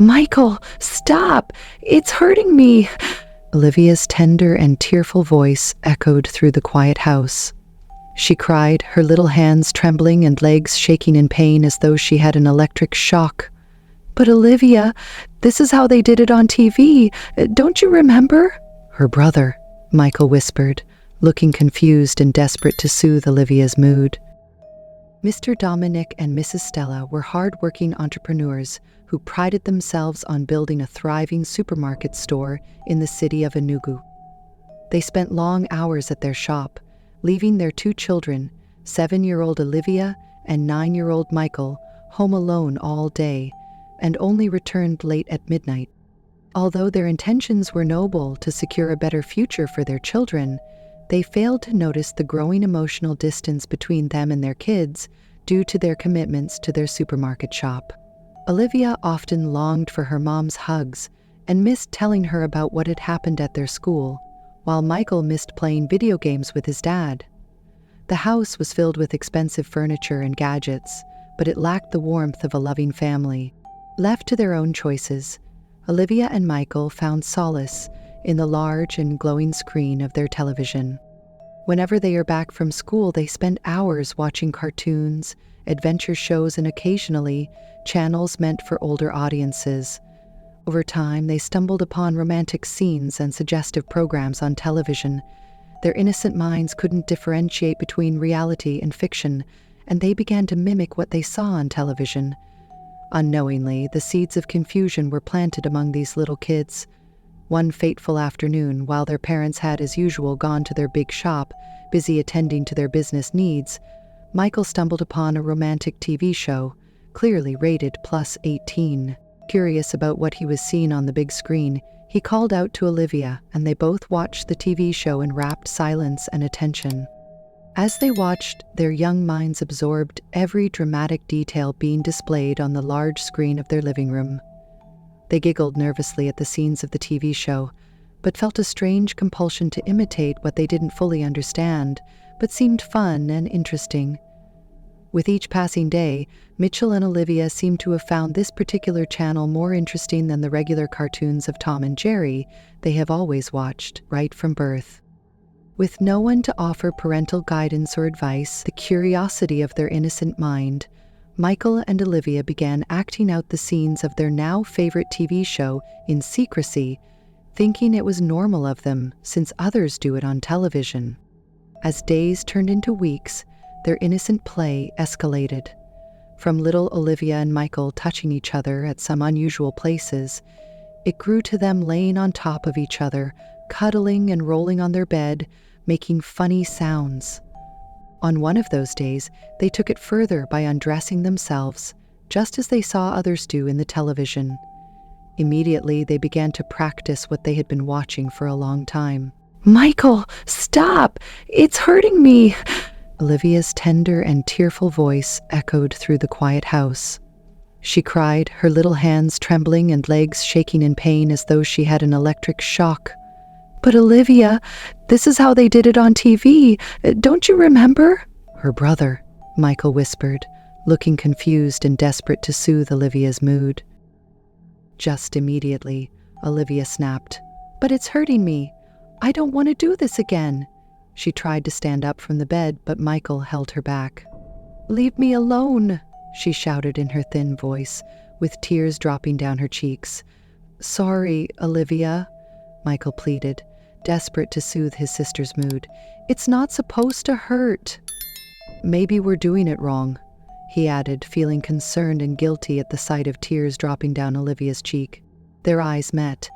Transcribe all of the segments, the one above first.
Michael, stop! It's hurting me! Olivia's tender and tearful voice echoed through the quiet house. She cried, her little hands trembling and legs shaking in pain as though she had an electric shock. "But Olivia, this is how they did it on TV. Don't you remember?" "Her brother," Michael whispered, looking confused and desperate to soothe Olivia's mood. Mr. Dominic and Mrs. Stella were hard-working entrepreneurs who prided themselves on building a thriving supermarket store in the city of Enugu. They spent long hours at their shop, leaving their two children, 7-year-old Olivia and 9-year-old Michael, home alone all day, and only returned late at midnight. Although their intentions were noble to secure a better future for their children, they failed to notice the growing emotional distance between them and their kids due to their commitments to their supermarket shop. Olivia often longed for her mom's hugs and missed telling her about what had happened at their school, while Michael missed playing video games with his dad. The house was filled with expensive furniture and gadgets, but it lacked the warmth of a loving family. Left to their own choices, Olivia and Michael found solace in the large and glowing screen of their television. Whenever they are back from school, they spend hours watching cartoons, adventure shows, and occasionally channels meant for older audiences. Over time, they stumbled upon romantic scenes and suggestive programs on television. Their innocent minds couldn't differentiate between reality and fiction, and they began to mimic what they saw on television. Unknowingly, the seeds of confusion were planted among these little kids. One fateful afternoon, while their parents had, as usual, gone to their big shop, busy attending to their business needs, Michael stumbled upon a romantic TV show, clearly rated +18. Curious about what he was seeing on the big screen, he called out to Olivia, and they both watched the TV show in rapt silence and attention. As they watched, their young minds absorbed every dramatic detail being displayed on the large screen of their living room. They giggled nervously at the scenes of the TV show, but felt a strange compulsion to imitate what they didn't fully understand, but seemed fun and interesting. With each passing day, Mitchell and Olivia seemed to have found this particular channel more interesting than the regular cartoons of Tom and Jerry they have always watched, right from birth. With no one to offer parental guidance or advice, the curiosity of their innocent mind, Michael and Olivia began acting out the scenes of their now favorite TV show in secrecy, thinking it was normal of them since others do it on television. As days turned into weeks, their innocent play escalated. From little Olivia and Michael touching each other at some unusual places, it grew to them laying on top of each other, cuddling and rolling on their bed, making funny sounds. On one of those days, they took it further by undressing themselves, just as they saw others do in the television. Immediately, they began to practice what they had been watching for a long time. "Michael, stop! It's hurting me!" Olivia's tender and tearful voice echoed through the quiet house. She cried, her little hands trembling and legs shaking in pain as though she had an electric shock. "But Olivia, this is how they did it on TV. Don't you remember?" "Her brother," Michael whispered, looking confused and desperate to soothe Olivia's mood. Just immediately, Olivia snapped, "But it's hurting me. I don't want to do this again." She tried to stand up from the bed, but Michael held her back. "Leave me alone," she shouted in her thin voice, with tears dropping down her cheeks. "Sorry, Olivia," Michael pleaded, desperate to soothe his sister's mood. "It's not supposed to hurt." "Maybe we're doing it wrong," he added, feeling concerned and guilty at the sight of tears dropping down Olivia's cheek. Their eyes met.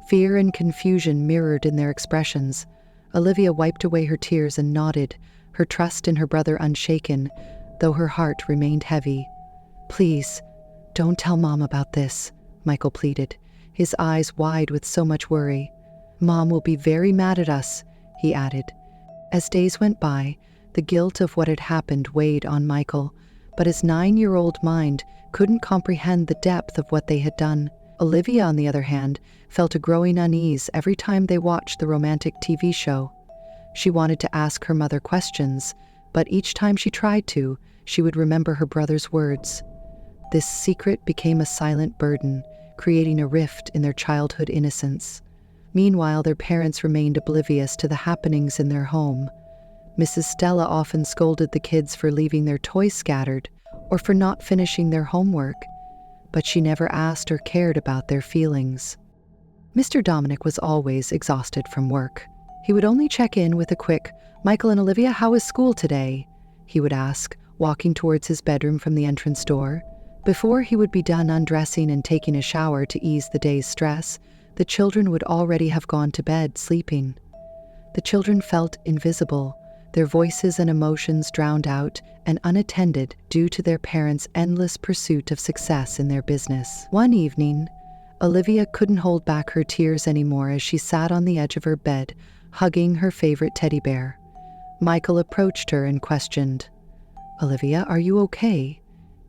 Fear and confusion mirrored in their expressions. Olivia wiped away her tears and nodded, her trust in her brother unshaken, though her heart remained heavy. "Please, don't tell Mom about this," Michael pleaded, his eyes wide with so much worry. "Mom will be very mad at us," he added. As days went by, the guilt of what had happened weighed on Michael, but his 9-year-old mind couldn't comprehend the depth of what they had done. Olivia, on the other hand, felt a growing unease every time they watched the romantic TV show. She wanted to ask her mother questions, but each time she tried to, she would remember her brother's words. This secret became a silent burden, creating a rift in their childhood innocence. Meanwhile, their parents remained oblivious to the happenings in their home. Mrs. Stella often scolded the kids for leaving their toys scattered or for not finishing their homework, but she never asked or cared about their feelings. Mr. Dominic was always exhausted from work. He would only check in with a quick, "Michael and Olivia, how is school today?" he would ask, walking towards his bedroom from the entrance door. Before he would be done undressing and taking a shower to ease the day's stress, the children would already have gone to bed, sleeping. The children felt invisible, their voices and emotions drowned out and unattended due to their parents' endless pursuit of success in their business. One evening, Olivia couldn't hold back her tears anymore as she sat on the edge of her bed, hugging her favorite teddy bear. Michael approached her and questioned, "Olivia, are you okay?"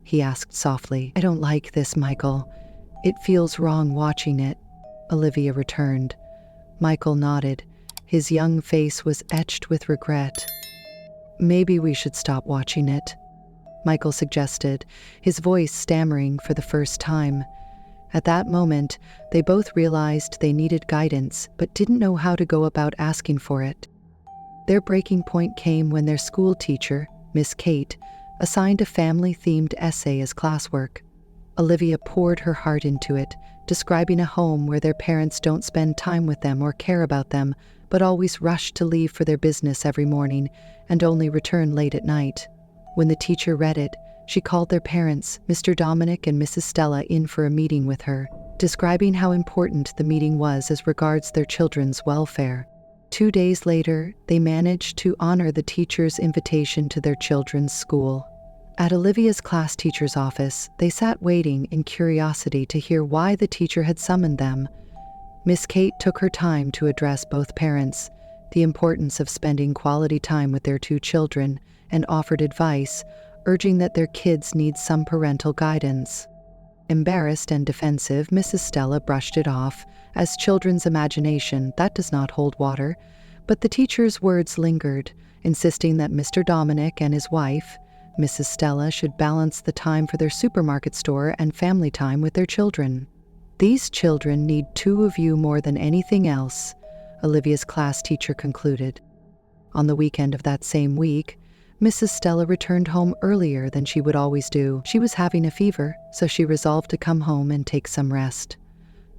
he asked softly. "I don't like this, Michael. It feels wrong watching it," Olivia returned. Michael nodded. His young face was etched with regret. "Maybe we should stop watching it," Michael suggested, his voice stammering for the first time. At that moment, they both realized they needed guidance but didn't know how to go about asking for it. Their breaking point came when their school teacher, Miss Kate, assigned a family-themed essay as classwork. Olivia poured her heart into it, describing a home where their parents don't spend time with them or care about them, but always rush to leave for their business every morning and only return late at night. When the teacher read it, she called their parents, Mr. Dominic and Mrs. Stella, in for a meeting with her, describing how important the meeting was as regards their children's welfare. 2 days later, they managed to honor the teacher's invitation to their children's school. At Olivia's class teacher's office, they sat waiting in curiosity to hear why the teacher had summoned them. Miss Kate took her time to address both parents, the importance of spending quality time with their 2 children, and offered advice, urging that their kids need some parental guidance. Embarrassed and defensive, Mrs. Stella brushed it off as children's imagination that does not hold water, but the teacher's words lingered, insisting that Mr. Dominic and his wife, Mrs. Stella, should balance the time for their supermarket store and family time with their children. "These children need 2 of you more than anything else," Olivia's class teacher concluded. On the weekend of that same week, Mrs. Stella returned home earlier than she would always do. She was having a fever, so she resolved to come home and take some rest.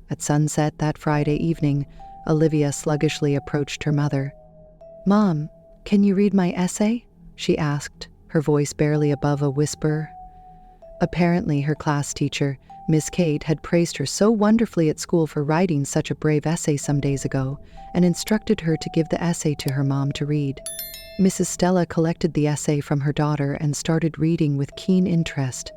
At sunset that Friday evening, Olivia sluggishly approached her mother. "Mom, can you read my essay?" she asked, her voice barely above a whisper. Apparently, her class teacher, Miss Kate, had praised her so wonderfully at school for writing such a brave essay some days ago and instructed her to give the essay to her mom to read. Mrs. Stella collected the essay from her daughter and started reading with keen interest.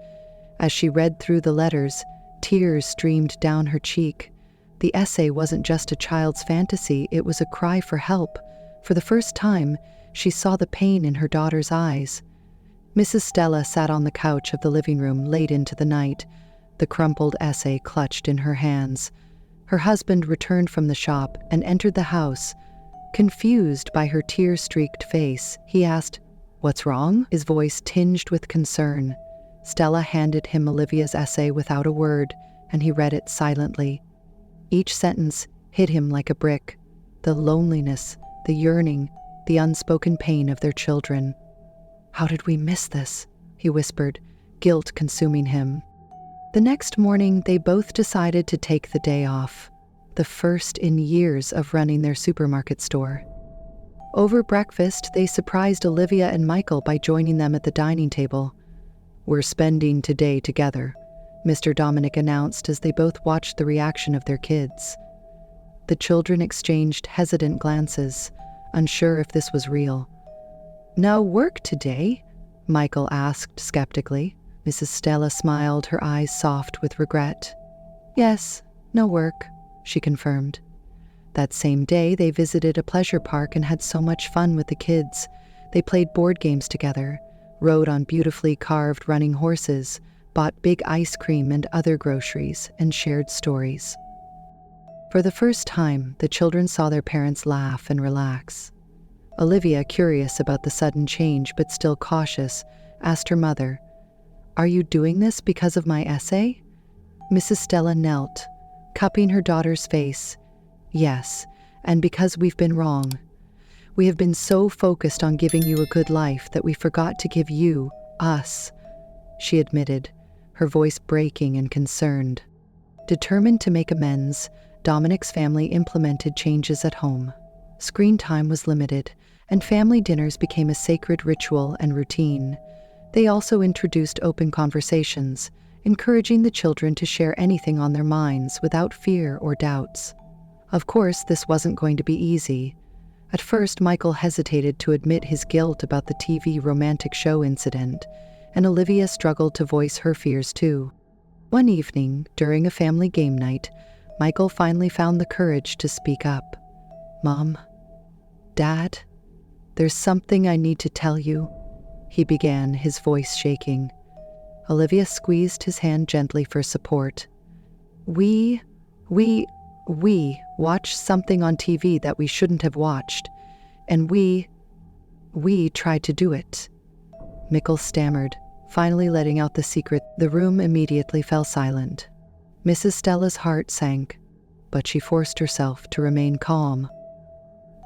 As she read through the letters, tears streamed down her cheek. The essay wasn't just a child's fantasy, it was a cry for help. For the first time, she saw the pain in her daughter's eyes. Mrs. Stella sat on the couch of the living room late into the night, the crumpled essay clutched in her hands. Her husband returned from the shop and entered the house. Confused by her tear-streaked face, he asked, "What's wrong?" his voice tinged with concern. Stella handed him Olivia's essay without a word, and he read it silently. Each sentence hit him like a brick. The loneliness, the yearning, the unspoken pain of their children. "How did we miss this?" he whispered, guilt consuming him. The next morning, they both decided to take the day off, the first in years of running their supermarket store. Over breakfast, they surprised Olivia and Michael by joining them at the dining table. "We're spending today together," Mr. Dominic announced as they both watched the reaction of their kids. The children exchanged hesitant glances, unsure if this was real. "No work today?" Michael asked skeptically. Mrs. Stella smiled, her eyes soft with regret. "Yes, no work," she confirmed. That same day, they visited a pleasure park and had so much fun with the kids. They played board games together, rode on beautifully carved running horses, bought big ice cream and other groceries, and shared stories. For the first time, the children saw their parents laugh and relax. Olivia, curious about the sudden change but still cautious, asked her mother, "Are you doing this because of my essay?" Mrs. Stella knelt, cupping her daughter's face. Yes, and because we've been wrong. We have been so focused on giving you a good life that we forgot to give you, us, she admitted, her voice breaking and concerned. Determined to make amends, Dominic's family implemented changes at home. Screen time was limited, and family dinners became a sacred ritual and routine. They also introduced open conversations, encouraging the children to share anything on their minds without fear or doubts. Of course, this wasn't going to be easy. At first, Michael hesitated to admit his guilt about the TV romantic show incident, and Olivia struggled to voice her fears too. One evening, during a family game night, Michael finally found the courage to speak up. "Mom, Dad, there's something I need to tell you," he began, his voice shaking. Olivia squeezed his hand gently for support. We watched something on TV that we shouldn't have watched, and we tried to do it." Michael stammered, finally letting out the secret. The room immediately fell silent. Mrs. Stella's heart sank, but she forced herself to remain calm.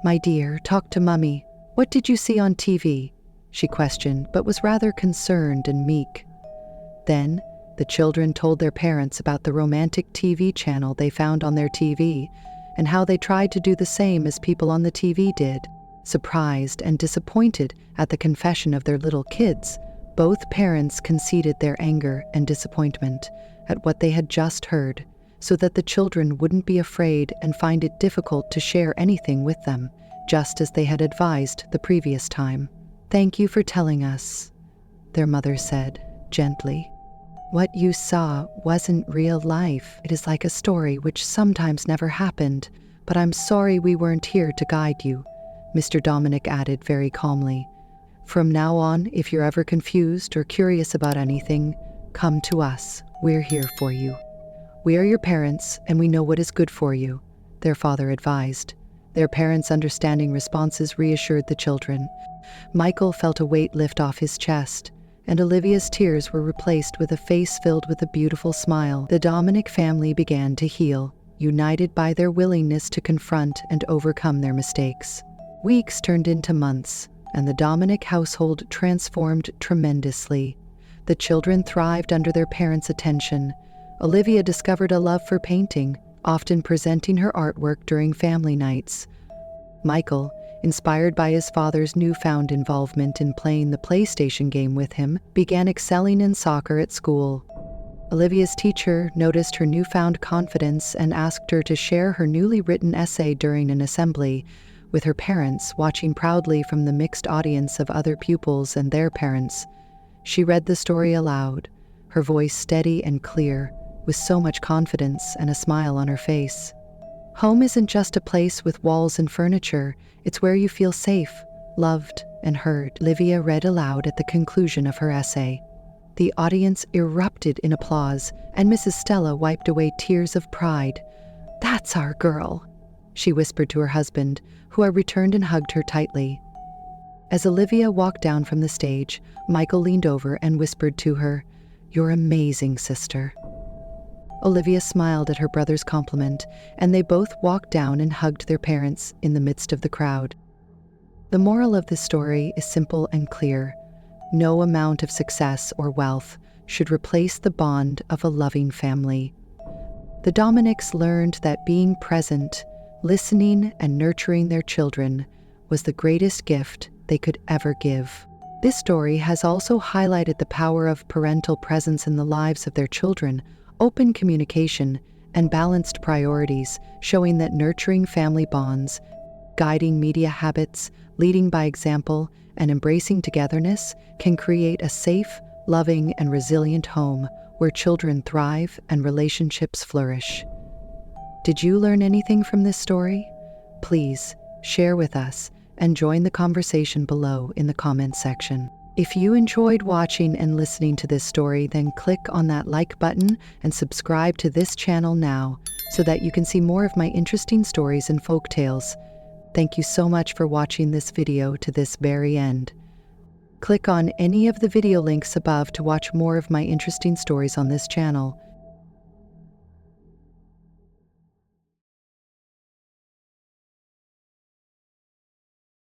"My dear, talk to Mummy. What did you see on TV?" she questioned, but was rather concerned and meek. Then, the children told their parents about the romantic TV channel they found on their TV and how they tried to do the same as people on the TV did. Surprised and disappointed at the confession of their little kids, both parents conceded their anger and disappointment at what they had just heard, so that the children wouldn't be afraid and find it difficult to share anything with them, just as they had advised the previous time. "Thank you for telling us," their mother said, gently. "What you saw wasn't real life. It is like a story which sometimes never happened, but I'm sorry we weren't here to guide you," Mr. Dominic added very calmly. "From now on, if you're ever confused or curious about anything, come to us. We're here for you. We are your parents, and we know what is good for you," their father advised. Their parents' understanding responses reassured the children. Michael felt a weight lift off his chest, and Olivia's tears were replaced with a face filled with a beautiful smile. The Dominic family began to heal, united by their willingness to confront and overcome their mistakes. Weeks turned into months, and the Dominic household transformed tremendously. The children thrived under their parents' attention. Olivia discovered a love for painting, often presenting her artwork during family nights. Michael, inspired by his father's newfound involvement in playing the PlayStation game with him, began excelling in soccer at school. Olivia's teacher noticed her newfound confidence and asked her to share her newly written essay during an assembly, with her parents watching proudly from the mixed audience of other pupils and their parents. She read the story aloud, her voice steady and clear, with so much confidence and a smile on her face. "Home isn't just a place with walls and furniture. It's where you feel safe, loved, and heard," Olivia read aloud at the conclusion of her essay. The audience erupted in applause, and Mrs. Stella wiped away tears of pride. "That's our girl," she whispered to her husband, who had returned and hugged her tightly. As Olivia walked down from the stage, Michael leaned over and whispered to her, "You're amazing, sister." Olivia smiled at her brother's compliment, and they both walked down and hugged their parents in the midst of the crowd. The moral of this story is simple and clear. No amount of success or wealth should replace the bond of a loving family. The Dominics learned that being present, listening, and nurturing their children was the greatest gift they could ever give. This story has also highlighted the power of parental presence in the lives of their children, open communication, and balanced priorities, showing that nurturing family bonds, guiding media habits, leading by example, and embracing togetherness can create a safe, loving, and resilient home where children thrive and relationships flourish. Did you learn anything from this story? Please share with us and join the conversation below in the comments section. If you enjoyed watching and listening to this story, then click on that like button and subscribe to this channel now so that you can see more of my interesting stories and folktales. Thank you so much for watching this video to this very end. Click on any of the video links above to watch more of my interesting stories on this channel.